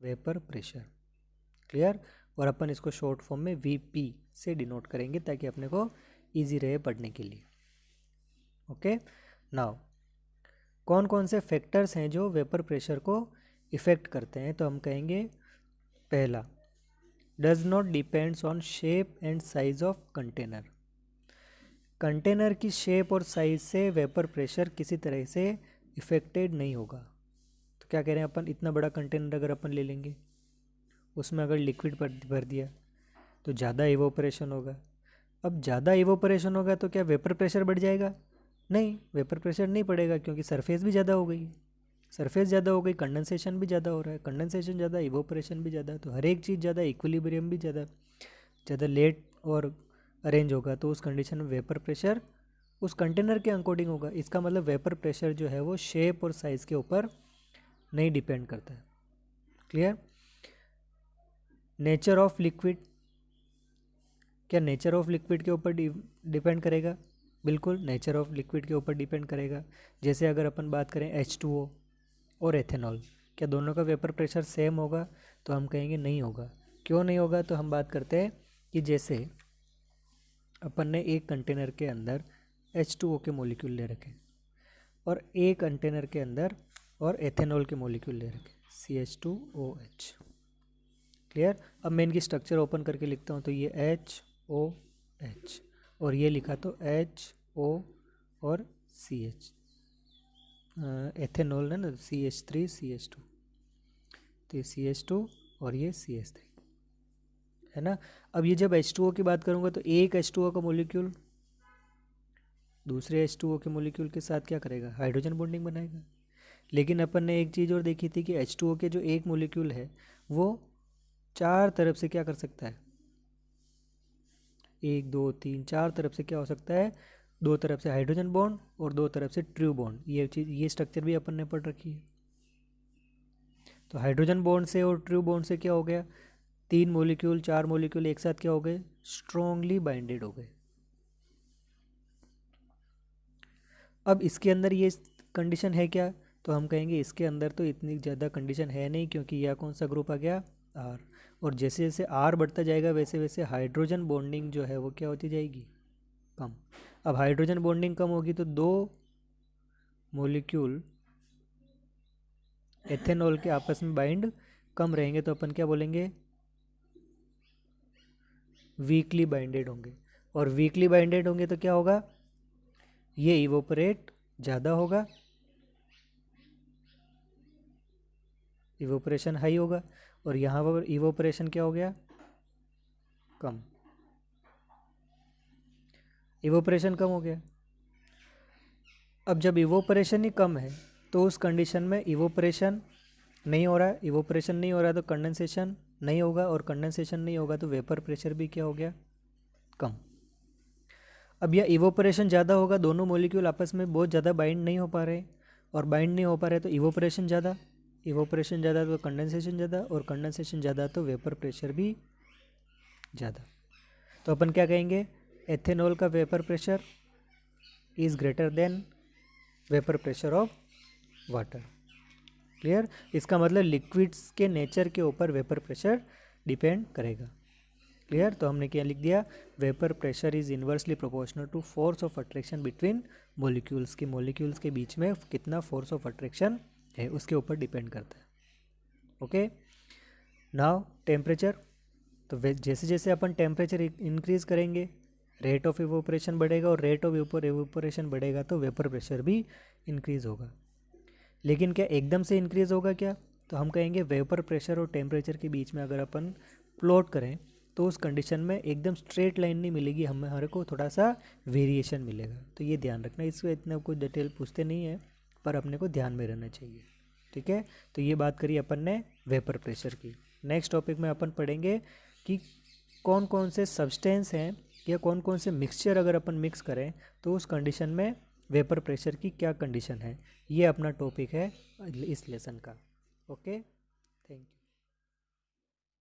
Vapour pressure. Clear. और अपन इसको short form में VP से डिनोट करेंगे ताकि अपने को ईजी रहे पढ़ने के लिए। ओके। नाउ कौन कौन से फैक्टर्स हैं जो वेपर प्रेशर को इफ़ेक्ट करते हैं? तो हम कहेंगे पहला, does not depends on shape and size of container. Container की शेप और साइज से वेपर प्रेशर किसी तरह से इफेक्टेड नहीं होगा। तो क्या कह रहे हैं अपन, इतना बड़ा कंटेनर अगर अपन ले लेंगे, उसमें अगर लिक्विड भर दिया तो ज़्यादा इवोपरेशन होगा। अब ज़्यादा इवोपरेशन होगा तो क्या वेपर प्रेशर बढ़ जाएगा? नहीं, वेपर प्रेशर नहीं पड़ेगा क्योंकि सरफेस भी ज़्यादा हो गई। सरफेस ज़्यादा हो गई, कंडेंसेशन भी ज़्यादा हो रहा है, कंडेंसेशन ज़्यादा, इवोपरेशन भी ज़्यादा, तो हर एक चीज़ ज़्यादा, इक्विलिब्रियम भी ज़्यादा लेट और अरेंज होगा। तो उस कंडीशन में वेपर प्रेशर उस कंटेनर के अकॉर्डिंग होगा। इसका मतलब वेपर प्रेशर जो है वो शेप और साइज़ के ऊपर नहीं डिपेंड करता है। क्लियर। नेचर ऑफ लिक्विड, क्या नेचर ऑफ लिक्विड के ऊपर डिपेंड करेगा? बिल्कुल, नेचर ऑफ लिक्विड के ऊपर डिपेंड करेगा। जैसे अगर अपन बात करें H2O और एथेनॉल, क्या दोनों का वेपर प्रेशर सेम होगा? तो हम कहेंगे नहीं होगा। क्यों नहीं होगा? तो हम बात करते हैं कि जैसे अपन ने एक कंटेनर के अंदर H2O के मॉलिक्यूल ले रखे और एक कंटेनर के अंदर और एथेनॉल के मॉलिक्यूल ले रखे, CH2OH। क्लियर। अब मैं इनकी स्ट्रक्चर ओपन करके लिखता हूँ, तो ये HOH और ये लिखा तो HO और CH, एथेनॉल है ना, CH3CH2, तो ये CH2 और ये CH3 है ना। अब ये जब H2O की बात करूँगा तो एक H2O का मॉलिक्यूल दूसरे H2O के मॉलिक्यूल के साथ क्या करेगा? हाइड्रोजन बॉन्डिंग बनाएगा। लेकिन अपन ने एक चीज़ और देखी थी कि H2O के जो एक मॉलिक्यूल है वो चार तरफ से क्या कर सकता है? 1 2 3 4 तरफ से क्या हो सकता है? दो तरफ से हाइड्रोजन बॉन्ड और दो तरफ से ट्रू बॉन्ड। ये चीज़, ये स्ट्रक्चर भी अपन ने पढ़ रखी है। तो हाइड्रोजन बॉन्ड से और ट्रू बॉन्ड से क्या हो गया? 3 मॉलिक्यूल 4 मॉलिक्यूल एक साथ क्या हो गए? स्ट्रॉन्गली बाइंडेड हो गए। अब इसके अंदर ये कंडीशन है क्या? तो हम कहेंगे इसके अंदर तो इतनी ज़्यादा कंडीशन है नहीं, क्योंकि यह कौन सा ग्रुप आ गया? R। और जैसे जैसे R बढ़ता जाएगा वैसे वैसे हाइड्रोजन बॉन्डिंग जो है वो क्या होती जाएगी? कम। अब हाइड्रोजन बॉन्डिंग कम होगी तो दो मॉलिक्यूल एथेनॉल के आपस में बाइंड कम रहेंगे, तो अपन क्या बोलेंगे? वीकली बाइंडेड होंगे। और वीकली बाइंडेड होंगे तो क्या होगा? ये इवोपरेट ज़्यादा होगा, इवोपरेशन हाई होगा, और यहाँ पर इवोपरेशन क्या हो गया? कम। इवोपरेशन कम हो गया। अब जब इवोपरेशन ही कम है तो उस कंडीशन में इवोपरेशन नहीं हो रहा है, इवोपरेशन नहीं हो रहा है तो कंडेंसेशन नहीं होगा, और कंडेंसेशन नहीं होगा तो वेपर प्रेशर भी क्या हो गया? कम। अब यह इवोपरेशन ज़्यादा होगा, दोनों मॉलिक्यूल आपस में बहुत ज़्यादा बाइंड नहीं हो पा रहे, और बाइंड नहीं हो पा रहे तो इवोपरेशन ज़्यादा, इवोपरेशन ज़्यादा तो कंडेंसेशन ज़्यादा, और कंडेंसेशन ज़्यादा तो वेपर प्रेशर भी ज़्यादा। तो अपन क्या कहेंगे? एथेनॉल का vapour pressure is greater than vapour pressure of water. Clear. इसका मतलब लिक्विड्स के नेचर के ऊपर वेपर प्रेशर डिपेंड करेगा। क्लियर। तो हमने क्या लिख दिया? Vapour pressure is inversely proportional to force of attraction between molecules. की मॉलिक्यूल्स के बीच में कितना फोर्स ऑफ अट्रैक्शन है उसके ऊपर डिपेंड करता है। ओके। Now temperature. तो जैसे जैसे अपन टेम्परेचर इंक्रीज करेंगे रेट ऑफ इवोपरेशन बढ़ेगा, और रेट ऑफ इवोपरेशन बढ़ेगा तो वेपर प्रेशर भी इंक्रीज होगा। लेकिन क्या एकदम से इंक्रीज होगा क्या? तो हम कहेंगे वेपर प्रेशर और टेम्परेचर के बीच में अगर अपन प्लॉट करें तो उस कंडीशन में एकदम स्ट्रेट लाइन नहीं मिलेगी, हमारे को थोड़ा सा वेरिएशन मिलेगा। तो ये ध्यान रखना, इसमें इतना कोई डिटेल पूछते नहीं है पर अपने को ध्यान में रहना चाहिए। ठीक है। तो ये बात करी अपन ने वेपर प्रेशर की। नेक्स्ट टॉपिक में अपन पढ़ेंगे कि कौन कौन से सब्सटेंस हैं या कौन कौन से मिक्सचर अगर अपन मिक्स करें तो उस कंडीशन में वेपर प्रेशर की क्या कंडीशन है। ये अपना टॉपिक है इस लेसन का। Okay, thank you.